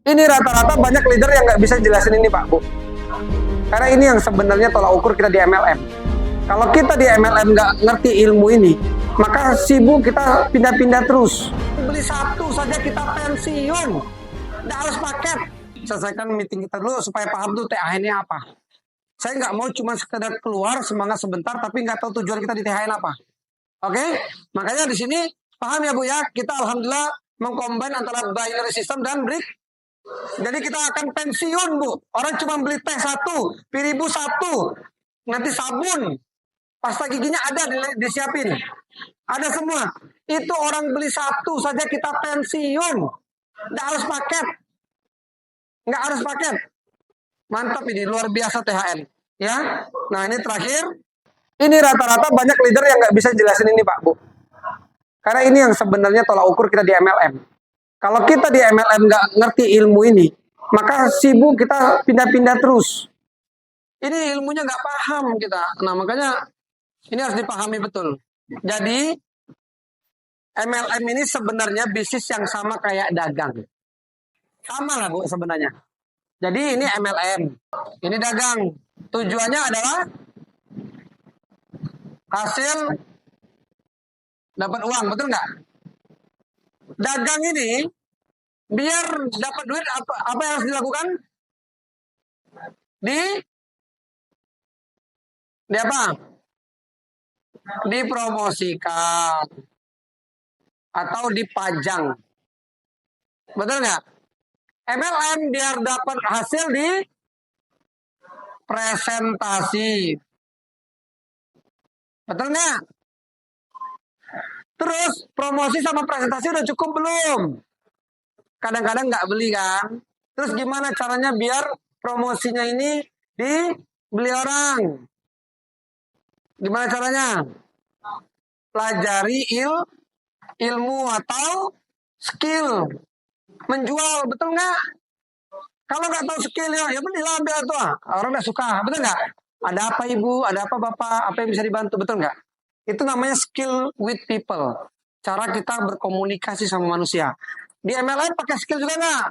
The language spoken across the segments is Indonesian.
Ini rata-rata banyak leader yang nggak bisa jelasin ini Pak Bu. Karena ini yang sebenarnya tolak ukur kita di MLM. Kalau kita di MLM nggak ngerti ilmu ini, maka sibuk kita pindah-pindah terus. Beli satu saja kita pensiun, nggak harus paket. Selesaikan meeting kita dulu supaya paham tuh THN-nya apa. Saya nggak mau cuma sekedar keluar semangat sebentar, tapi nggak tahu tujuan kita di THN apa. Oke? Makanya di sini paham ya Bu ya, kita alhamdulillah mengcombine antara binary system dan brick. Jadi kita akan pensiun Bu. Orang cuma beli teh satu, piribu satu, nanti sabun, pasta giginya ada disiapin. Ada semua. Itu orang beli satu saja kita pensiun. Nggak harus paket. Nggak harus paket. Mantap ini, luar biasa THN. Ya. Nah ini terakhir. Ini rata-rata banyak leader yang nggak bisa jelasin ini Pak Bu. Karena ini yang sebenarnya tolak ukur kita di MLM. Kalau kita di MLM nggak ngerti ilmu ini, maka sibuk kita pindah-pindah terus. Ini ilmunya nggak paham kita. Nah makanya ini harus dipahami betul. Jadi MLM ini sebenarnya bisnis yang sama kayak dagang. Sama lah Bu sebenarnya. Jadi ini MLM, ini dagang. Tujuannya adalah hasil dapat uang, betul nggak? Dagang ini biar dapat duit apa yang harus dilakukan? Di apa? Dipromosikan atau dipajang. Betul nggak? MLM biar dapat hasil di presentasi. Betul nggak? Terus promosi sama presentasi udah cukup belum? Kadang-kadang nggak beli kan? Terus gimana caranya biar promosinya ini dibeli orang? Gimana caranya? Pelajari ilmu atau skill. Menjual, betul nggak? Kalau nggak tahu skillnya, ya belilah ambil tuh. Orang nggak suka, betul nggak? Ada apa ibu, ada apa bapak, apa yang bisa dibantu, betul nggak? Itu namanya skill with people. Cara kita berkomunikasi sama manusia. Di MLM pakai skill juga nggak?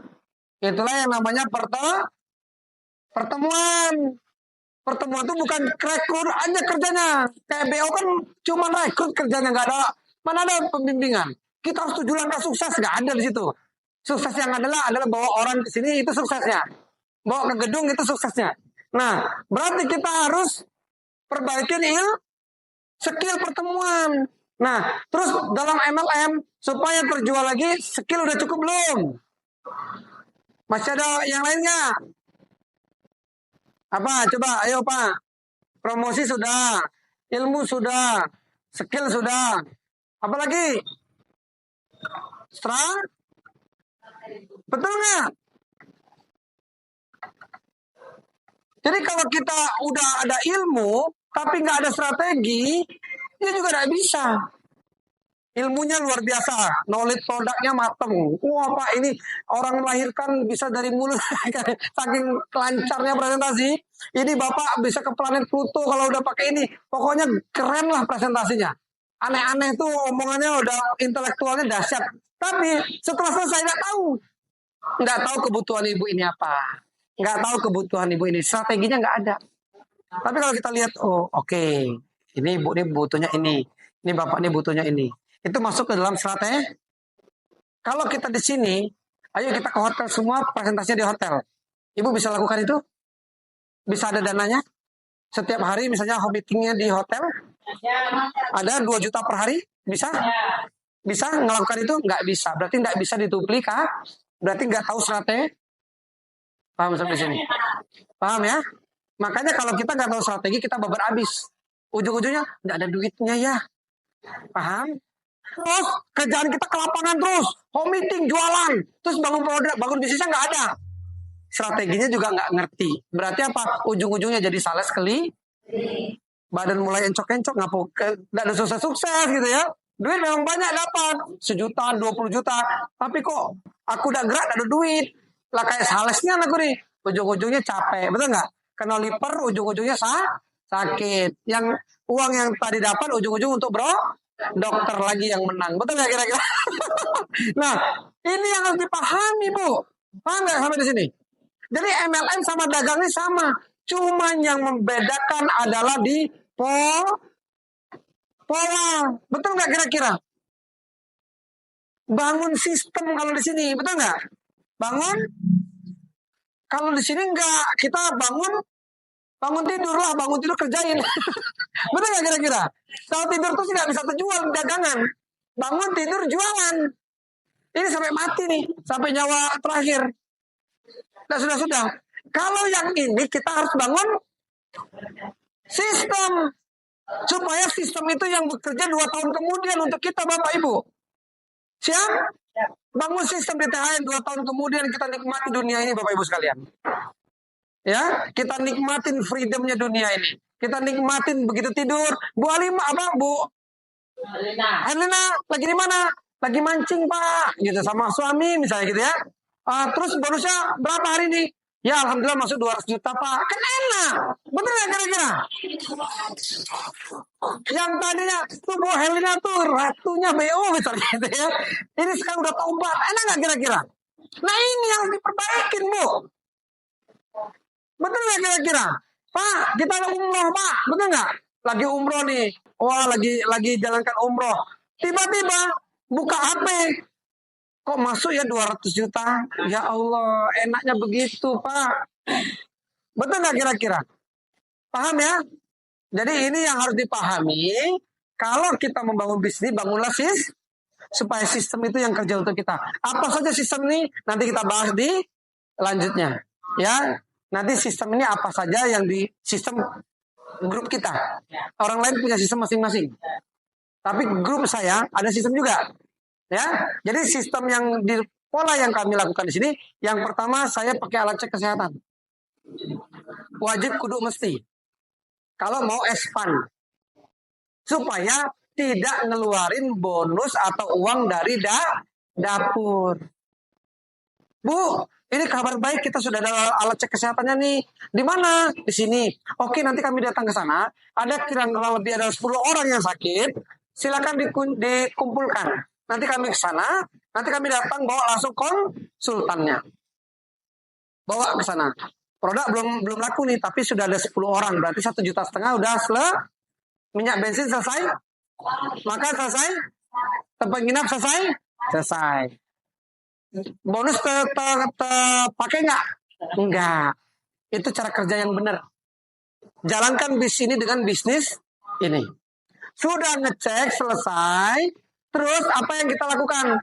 Itulah yang namanya pertemuan. Pertemuan itu bukan rekrut aja kerjanya. Kayak BO kan cuma rekrut kerjanya, nggak ada. Mana ada pembimbingan? Kita harus 7 langkah sukses, nggak ada di situ. Sukses yang adalah bawa orang ke sini, itu suksesnya. Bawa ke gedung, itu suksesnya. Nah, berarti kita harus perbaikin skill pertemuan. Nah, terus dalam MLM, supaya terjual lagi, skill udah cukup belum? Masih ada yang lainnya? Apa? Coba, ayo Pak. Promosi sudah, ilmu sudah, skill sudah. Apa lagi? Betul nggak? Jadi kalau kita udah ada ilmu, tapi nggak ada strategi, dia juga nggak bisa. Ilmunya luar biasa, knowledge produknya mateng. Wah Pak, ini orang melahirkan bisa dari mulut, saking lancarnya presentasi. Ini Bapak bisa ke planet Pluto kalau udah pakai ini. Pokoknya keren lah presentasinya. Aneh-aneh tuh omongannya udah intelektualnya dahsyat. Tapi setelah selesai nggak tahu kebutuhan ibu ini apa. Nggak tahu kebutuhan ibu ini, strateginya nggak ada. Tapi kalau kita lihat, oh oke, ini ibu ini butuhnya ini bapak ini butuhnya ini. Itu masuk ke dalam strategi. Kalau kita di sini, ayo kita ke hotel semua, presentasinya di hotel. Ibu bisa lakukan itu? Bisa ada dananya? Setiap hari misalnya meetingnya di hotel, ada 2 juta per hari? Bisa? Bisa melakukan itu? Nggak bisa. Berarti nggak bisa diduplikasi. Berarti nggak tahu strategi. Paham sampai sini? Paham ya? Makanya kalau kita nggak tahu strategi, kita babar habis. Ujung-ujungnya nggak ada duitnya ya. Paham? Terus kerjaan kita ke lapangan terus. Home meeting, jualan. Terus bangun produk, bangun bisnisnya nggak ada. Strateginya juga nggak ngerti. Berarti apa? Ujung-ujungnya jadi sales badan mulai encok-encok, nggak ada sukses-sukses gitu ya. Duit memang banyak dapat. 1 juta, 20 juta. Tapi kok aku udah gerak, ada duit. Lah kayak salesnya aku nih. Ujung-ujungnya capek. Betul nggak? Kena liper, ujung-ujungnya sakit. Yang uang yang tadi dapat, ujung-ujung untuk dokter lagi yang menang. Betul nggak kira-kira? Nah, ini yang harus dipahami Bu. Paham nggak sampai di sini? Jadi MLM sama dagang ini sama. Cuma yang membedakan adalah di pola. Betul nggak kira-kira? Bangun sistem kalau di sini, betul nggak? Bangun. Kalau di sini nggak, kita bangun tidur lah, bangun tidur kerjain. Betul nggak kira-kira? Kalau tidur tuh nggak bisa terjual dagangan. Bangun tidur jualan. Ini sampai mati nih, sampai nyawa terakhir. Nah, sudah. Kalau yang ini kita harus bangun sistem. Supaya sistem itu yang bekerja 2 tahun kemudian untuk kita Bapak Ibu. Siap? Bangun sistem di THN 2 tahun kemudian kita nikmati dunia ini Bapak Ibu sekalian. Ya, kita nikmatin freedomnya dunia ini. Kita nikmatin begitu tidur. Bu Alima apa Bu? Helena lagi di mana? Lagi mancing Pak, gitu sama suami misalnya gitu ya. Terus bonusnya berapa hari ini? Ya alhamdulillah masuk 200 juta Pak. Kan enak. Betul nggak kira-kira? Yang tadinya tuh Bu Helena tuh ratunya BO misalnya gitu ya. Ini sekarang udah tobat. Enak nggak kira-kira? Nah ini yang diperbaikin Bu. Betul nggak kira-kira? Pak, kita umroh Pak. Betul nggak? Lagi umroh nih. Wah lagi jalankan umroh. Tiba-tiba buka HP. Kok masuk ya 200 juta? Ya Allah, enaknya begitu Pak. Betul nggak kira-kira? Paham ya? Jadi ini yang harus dipahami. Kalau kita membangun bisnis, bangunlah supaya sistem itu yang kerja untuk kita. Apa saja sistem ini? Nanti kita bahas di lanjutnya. Ya, nanti sistem ini apa saja yang di sistem grup kita. Orang lain punya sistem masing-masing. Tapi grup saya ada sistem juga. Ya, jadi sistem yang di pola yang kami lakukan di sini, yang pertama saya pakai alat cek kesehatan. Wajib kudu mesti. Kalau mau expand. Supaya tidak ngeluarin bonus atau uang dari dapur. Bu, ini kabar baik kita sudah ada alat cek kesehatannya nih. Di mana? Di sini. Oke, nanti kami datang ke sana. Ada kira-kira lebih ada 10 orang yang sakit. Silakan dikumpulkan. Nanti kami ke sana. Nanti kami datang bawa langsung konsultannya. Bawa ke sana. Produk belum laku nih, tapi sudah ada 10 orang. Berarti 1,5 juta udah minyak bensin selesai. Makan selesai. Tempat nginap selesai. Bonus pakai nggak? Enggak. Itu cara kerja yang benar. Jalankan bisnis ini dengan bisnis ini. Sudah ngecek selesai. Terus apa yang kita lakukan?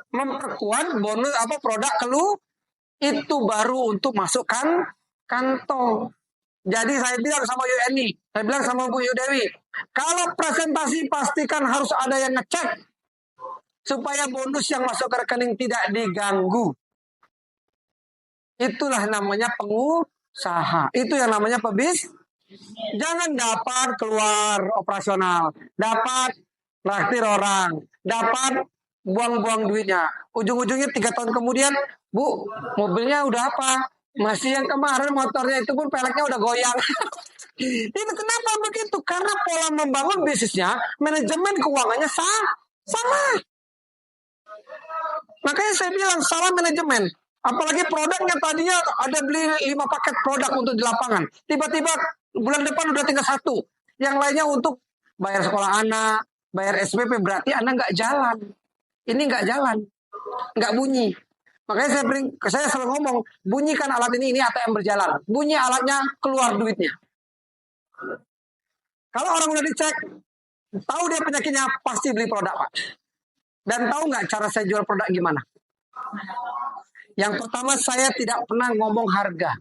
Memperkuat bonus produk itu baru untuk masukkan kantong. Jadi saya bilang sama UNI, saya bilang sama Bu Yudewi, kalau presentasi pastikan harus ada yang ngecek supaya bonus yang masuk ke rekening tidak diganggu. Itulah namanya pengusaha. Itu yang namanya pebis. Jangan dapat keluar operasional, dapat traktir orang, dapat buang-buang duitnya. Ujung-ujungnya 3 tahun kemudian, Bu, mobilnya udah apa? Masih yang kemarin motornya itu pun peleknya udah goyang. Itu kenapa begitu? Karena pola membangun bisnisnya, manajemen keuangannya sama. Makanya saya bilang salah manajemen. Apalagi produknya tadinya ada beli 5 paket produk untuk di lapangan. Tiba-tiba bulan depan udah tinggal 1. Yang lainnya untuk bayar sekolah anak, bayar SPP. Berarti Anda nggak jalan. Ini nggak jalan. Nggak bunyi. Makanya saya selalu ngomong, bunyikan alat ini ATM berjalan. Bunyi alatnya, keluar duitnya. Kalau orang udah dicek, tahu dia penyakitnya, pasti beli produk Pak. Dan tahu nggak cara saya jual produk gimana? Yang pertama, saya tidak pernah ngomong harga.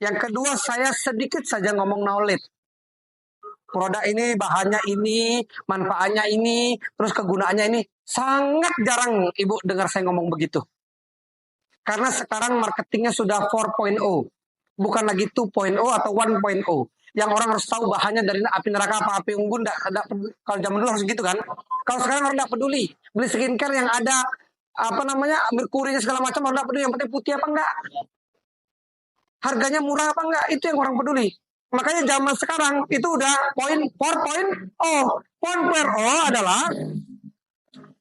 Yang kedua, saya sedikit saja ngomong knowledge. Produk ini, bahannya ini, manfaatnya ini, terus kegunaannya ini. Sangat jarang Ibu dengar saya ngomong begitu. Karena sekarang marketingnya sudah 4.0. Bukan lagi 2.0 atau 1.0. Yang orang harus tahu bahannya dari api neraka apa api unggun. Kalau zaman dulu harus gitu kan. Kalau sekarang orang tidak peduli. Beli skincare yang ada merkurinya segala macam, orang tidak peduli. Yang penting putih apa enggak. Harganya murah apa enggak. Itu yang orang peduli. Makanya zaman sekarang itu udah 4.0. 4.0 adalah,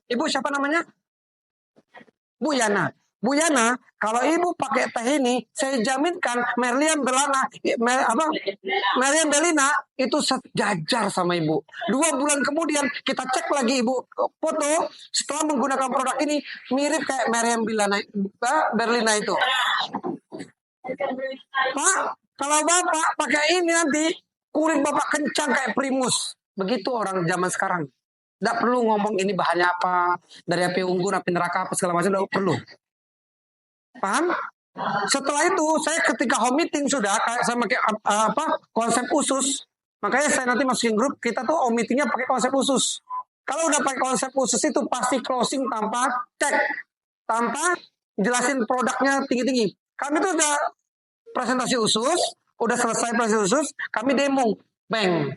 Ibu siapa namanya? Bu Yana, kalau ibu pakai teh ini, saya jaminkan Merlian Belina itu sejajar sama ibu. 2 bulan kemudian kita cek lagi ibu foto setelah menggunakan produk ini mirip kayak Berlina itu. Pak, kalau bapak pakai ini nanti kulit bapak kencang kayak Primus. Begitu orang zaman sekarang. Tidak perlu ngomong ini bahannya apa, dari api unggun, api neraka, apa segala macam, tidak perlu. Paham? Setelah itu saya ketika home meeting sudah saya pakai konsep khusus. Makanya saya nanti masukin grup kita tuh home meetingnya pakai konsep khusus. Kalau udah pakai konsep khusus itu pasti closing tanpa cek, tanpa jelasin produknya tinggi-tinggi. Kami tuh udah presentasi khusus, udah selesai presentasi khusus, kami demo, bang,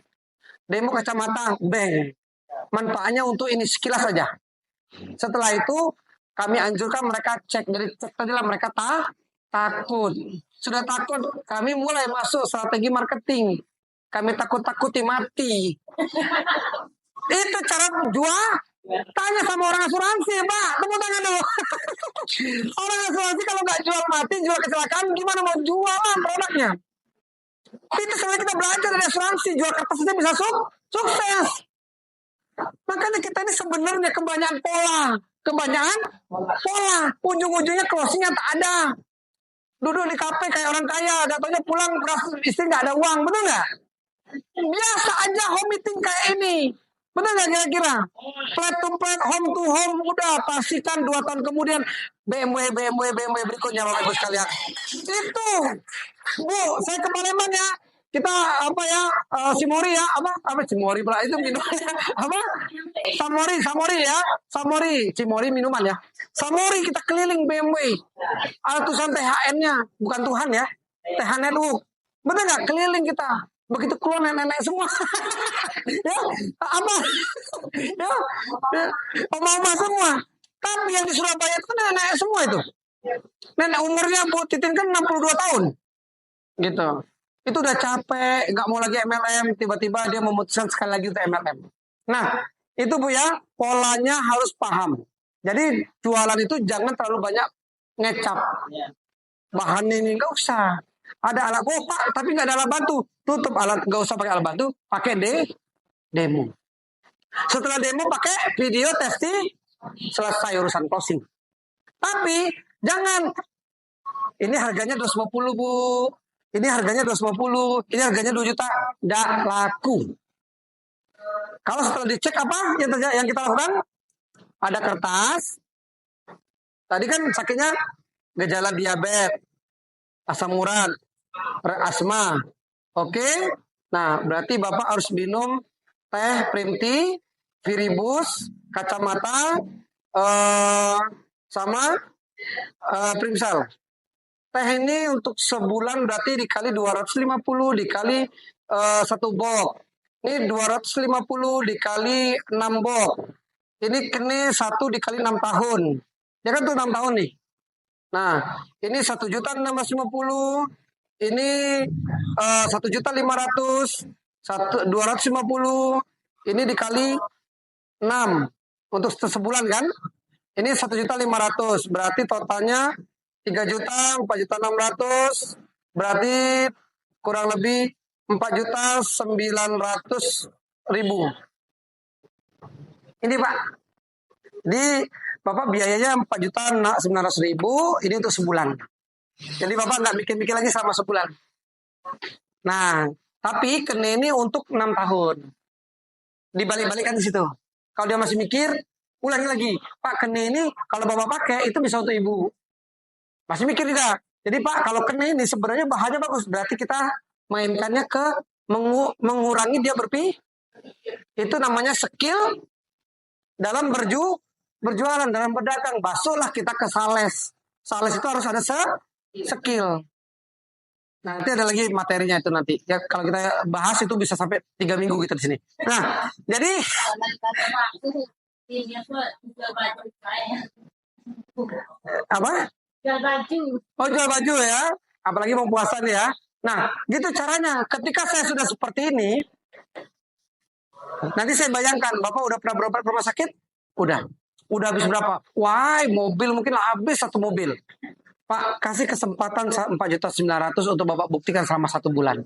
demo kacamata, bang, manfaatnya untuk ini sekilas saja. Setelah itu kami anjurkan mereka cek, jadi cek tadi lah mereka takut. Sudah takut, kami mulai masuk strategi marketing. Kami takut-takuti mati. Itu cara jual. Tanya sama orang asuransi, Pak. Tepuk tangan dulu. Orang asuransi kalau nggak jual mati, jual kecelakaan, gimana mau jualan produknya? Itu sebenarnya kita belajar dari asuransi. Jual kertas saja bisa sukses. Makanya kita ini sebenarnya kebanyakan pola. Ujung-ujungnya closingnya tak ada. Duduk di kafe kayak orang kaya, datangnya pulang istri nggak ada uang, benar nggak? Biasa aja home meeting kayak ini, benar nggak kira-kira? Flat to flat, home to home, udah pastikan 2 tahun kemudian BMW berikutnya Bapak Ibu sekalian. Itu, Bu, saya ke Palembang ya. Kita Simori ya, Simori pula itu minumannya apa? Simori minuman ya. Samori kita keliling BMW. Ada tulisan THN-nya, bukan Tuhan ya. THN itu. Benar nggak keliling kita? Begitu keluar nenek-nenek semua. Ya, oma-oma semua. Tapi yang di Surabaya itu kan nenek semua itu. Nenek umurnya Bu Titin kan 62 tahun. Gitu. Itu udah capek, nggak mau lagi MLM, tiba-tiba dia memutuskan sekali lagi untuk MLM. Nah, itu Bu ya, polanya harus paham. Jadi jualan itu jangan terlalu banyak ngecap. Bahan ini nggak usah. Ada alat Pak, tapi nggak ada alat bantu. Tutup alat, nggak usah pakai alat bantu, pakai demo. Setelah demo pakai video testing, selesai urusan closing. Tapi jangan, ini harganya 250 Bu. Ini harganya 250, ini harganya 2 juta. Nggak laku. Kalau setelah dicek apa yang kita lakukan? Ada kertas. Tadi kan sakitnya gejala diabetes, asam urat, asma. Oke. Nah, berarti Bapak harus minum teh Primti, Viribus, kacamata, sama Primsel. Teh ini untuk sebulan berarti dikali 250 dikali 1 box. Ini 250 dikali 6 box. Ini kene 1 dikali 6 tahun. Ya kan tuh 6 tahun nih. Nah, ini 1.650. Ini 1.500. 250. Ini dikali 6 untuk sebulan kan? Ini 1.500. Berarti totalnya 3 juta, 4.600.000, berarti kurang lebih 4.900.000. Ini Pak, di Bapak biayanya 4.900.000, ini untuk sebulan. Jadi Bapak nggak mikir-mikir lagi sama sebulan. Nah, tapi kene ini untuk 6 tahun. Dibalik-balikkan di situ. Kalau dia masih mikir, ulangi lagi. Pak, kene ini kalau Bapak pakai itu bisa untuk Ibu. Masih mikir tidak? Jadi Pak, kalau kena ini sebenarnya bahannya bagus. Berarti kita mainkannya ke mengurangi dia itu namanya skill dalam berjualan, dalam berdagang. Masuklah kita ke sales. Sales itu harus ada skill. Nah, nanti ada lagi materinya itu nanti. Ya, kalau kita bahas itu bisa sampai 3 minggu kita di sini. Nah, jadi apa? Jual baju. Oh, jual baju ya. Apalagi mau puasa nih ya. Nah, gitu caranya. Ketika saya sudah seperti ini, nanti saya bayangkan, Bapak udah pernah berobat ke rumah sakit? Udah. Udah habis berapa? Wah, mobil mungkin habis satu mobil. Pak, kasih kesempatan 4.900.000 untuk Bapak buktikan selama 1 bulan.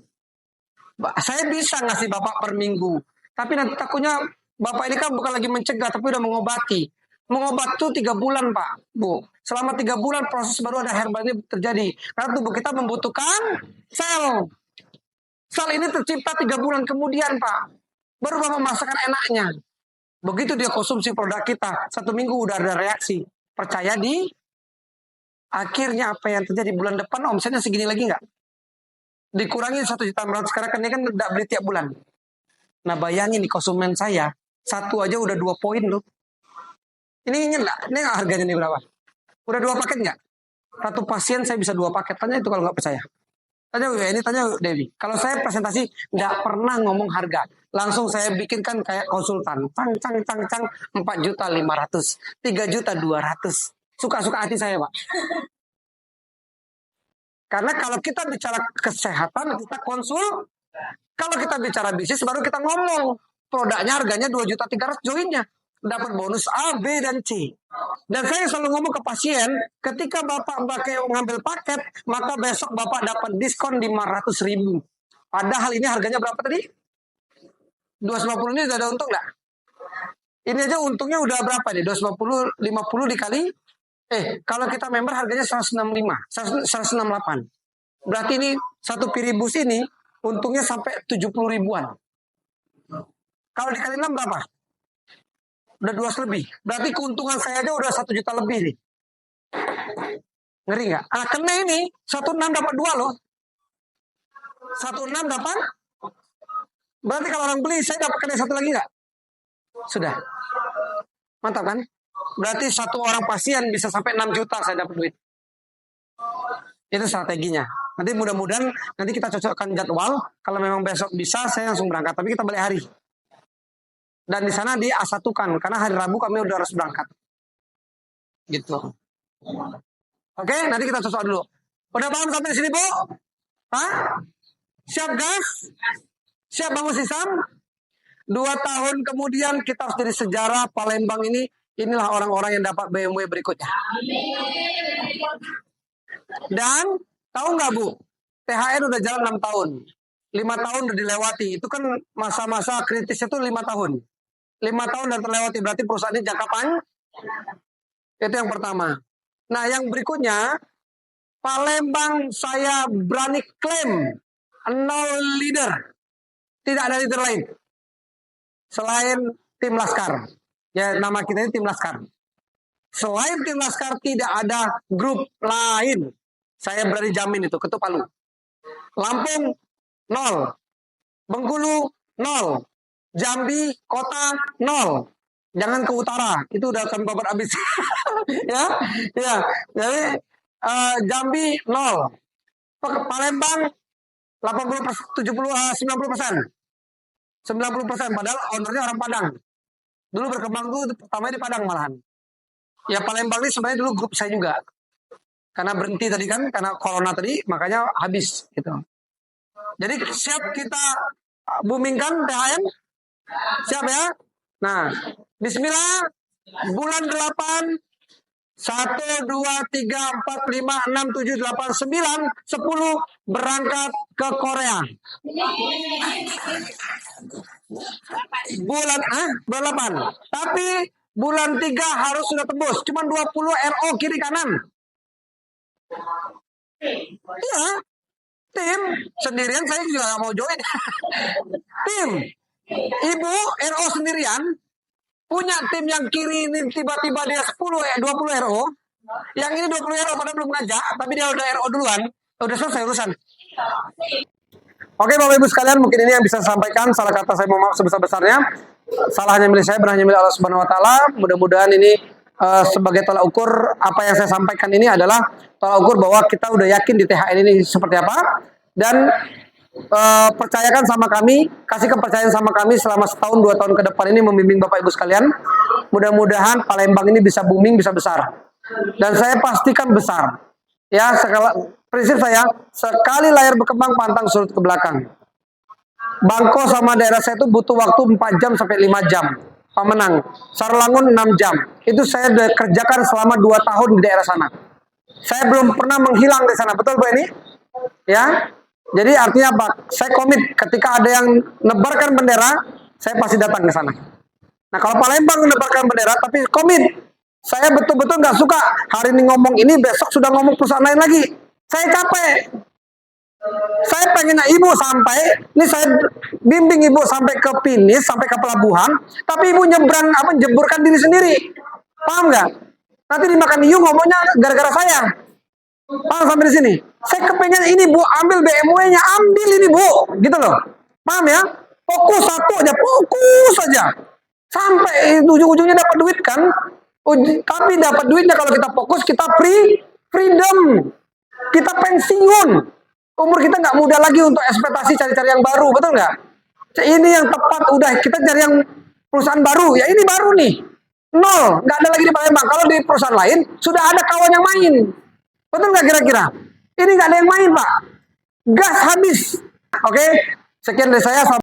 Saya bisa ngasih Bapak per minggu. Tapi nanti takutnya Bapak ini kan bukan lagi mencegah, tapi udah mengobati. Mengobat tuh 3 bulan, Pak, Bu. Selama 3 bulan proses baru ada herbal ini terjadi. Karena tubuh kita membutuhkan sel. Sel ini tercipta 3 bulan kemudian, Pak. Baru Bapak merasakan enaknya. Begitu dia konsumsi produk kita, 1 minggu udah ada reaksi. Percaya di akhirnya apa yang terjadi bulan depan omsetnya segini lagi nggak? Dikurangi 1.400.000 sekarang kan dia kan tidak beli tiap bulan. Nah bayangin nih konsumen saya, satu aja udah 2 poin loh. Ini harganya nih berapa? Udah 2 paket nggak? Satu pasien saya bisa 2 paket. Tanya itu kalau nggak percaya. Tanya Dewi. Kalau saya presentasi nggak pernah ngomong harga. Langsung saya bikinkan kayak konsultan. Cang, 4.500.000, 3.200.000. Suka-suka hati saya, Pak. Karena kalau kita bicara kesehatan, kita konsul. Kalau kita bicara bisnis, baru kita ngomong. Produknya harganya 2.300.000 joinnya. Dapat bonus A, B, dan C. Dan saya selalu ngomong ke pasien, ketika Bapak ngambil paket, maka besok Bapak dapat diskon 500.000. Padahal ini harganya berapa tadi? 250 ini udah ada untung nggak? Ini aja untungnya udah berapa nih? 250, 50 dikali. Kalau kita member harganya 165, 168. Berarti ini satu piribus ini untungnya sampai 70 ribuan. Kalau dikali 6 berapa? Udah 200 lebih. Berarti keuntungan saya aja udah 1 juta lebih nih. Ngeri nggak? Kena ini 16 dapat 2 loh. 16 dapat. Berarti kalau orang beli saya dapat kena 1 lagi nggak? Sudah. Mantap kan? Berarti 1 orang pasien bisa sampai 6 juta saya dapat duit. Itu strateginya. Nanti mudah-mudahan nanti kita cocokkan jadwal. Kalau memang besok bisa saya langsung berangkat. Tapi kita balik hari. Dan di sana di A1-kan karena hari Rabu kami udah harus berangkat. Gitu. Oke, nanti kita cocok dulu. Udah paham sampai di sini, Bu? Hah? Siap, gas? Siap bangun sisam? 2 tahun kemudian kita harus jadi sejarah Palembang ini. Inilah orang-orang yang dapat BMW berikutnya. Dan tahu nggak, Bu? THR udah jalan 6 tahun. 5 tahun udah dilewati. Itu kan masa-masa kritisnya tuh 5 tahun. 5 tahun dan terlewati, berarti perusahaan ini jangka panjang. Itu yang pertama. Nah, yang berikutnya, Palembang saya berani klaim 0 leader. Tidak ada leader lain selain tim Laskar. Ya, nama kita ini tim Laskar. Selain tim Laskar tidak ada grup lain. Saya berani jamin itu, Ketuk Palu. Lampung 0. Bengkulu 0. Jambi kota 0. Jangan ke utara, itu udah kami babat habis. ya. Jadi Jambi 0. Palembang 80%, 90%. 90% padahal ownernya orang Padang. Dulu berkembang tuh pertama di Padang malahan. Ya Palembang ini sebenarnya dulu grup saya juga. Karena berhenti tadi kan, karena corona tadi, makanya habis gitu. Jadi siap kita boomingkan THM? Siap ya? Nah, bismillah, bulan 8, 1, 2, 3, 4, 5, 6, 7, 8, 9, 10 berangkat ke Korea. Bulan 8. Tapi bulan 3 harus sudah tembus. Cuma 20 RO kiri kanan. Iya. Tim sendirian saya juga gak mau join. Tim. Ibu RO sendirian punya tim yang kiri ini tiba-tiba dia 20 RO. Yang ini 20 RO pada belum ngajak, tapi dia udah RO duluan. Udah selesai urusan. Oke Bapak Ibu sekalian, mungkin ini yang bisa saya sampaikan. Salah kata saya mohon maaf sebesar-besarnya. Salahnya milik saya, benarnya milik Allah Subhanahu wa taala. Mudah-mudahan ini sebagai tolak ukur apa yang saya sampaikan ini adalah tolak ukur bahwa kita udah yakin di THN ini seperti apa, dan percayakan sama kami, kasih kepercayaan sama kami selama 1-2 tahun ke depan ini membimbing Bapak Ibu sekalian. Mudah-mudahan Palembang ini bisa booming, bisa besar, dan saya pastikan besar. Ya, prinsip saya sekali layar berkembang pantang surut ke belakang. Bangko sama daerah saya itu butuh waktu 4 jam sampai 5 jam. Pamenang, Sarlangun 6 jam. Itu saya udah kerjakan selama 2 tahun di daerah sana. Saya belum pernah menghilang di sana, betul Bu ini? Ya, jadi artinya apa? Saya komit ketika ada yang nebarkan bendera, saya pasti datang ke sana. Nah kalau Palembang menebarkan bendera, tapi komit, saya betul-betul nggak suka hari ini ngomong ini, besok sudah ngomong perusahaan lain lagi. Saya capek. Saya pengen ibu sampai, ini saya bimbing ibu sampai ke finish, sampai ke pelabuhan, tapi ibu nyebrang apa jeburkan diri sendiri. Paham nggak? Nanti dimakan hiu ngomongnya gara-gara saya. Paham sampai di sini? Saya kepengen ini Bu, ambil BMW-nya, ambil ini Bu, gitu loh. Paham ya? Fokus satu aja, fokus saja. Sampai ujung-ujungnya dapat duit kan? Tapi dapat duitnya kalau kita fokus, kita freedom. Kita pensiun. Umur kita nggak muda lagi untuk ekspektasi cari-cari yang baru, betul nggak? Ini yang tepat, udah kita cari yang perusahaan baru, ya ini baru nih. Nol, nggak ada lagi di Palembang. Kalau di perusahaan lain, sudah ada kawan yang main. Betul nggak kira-kira? Ini nggak ada yang main, Pak. Gas habis. Oke, sekian dari saya.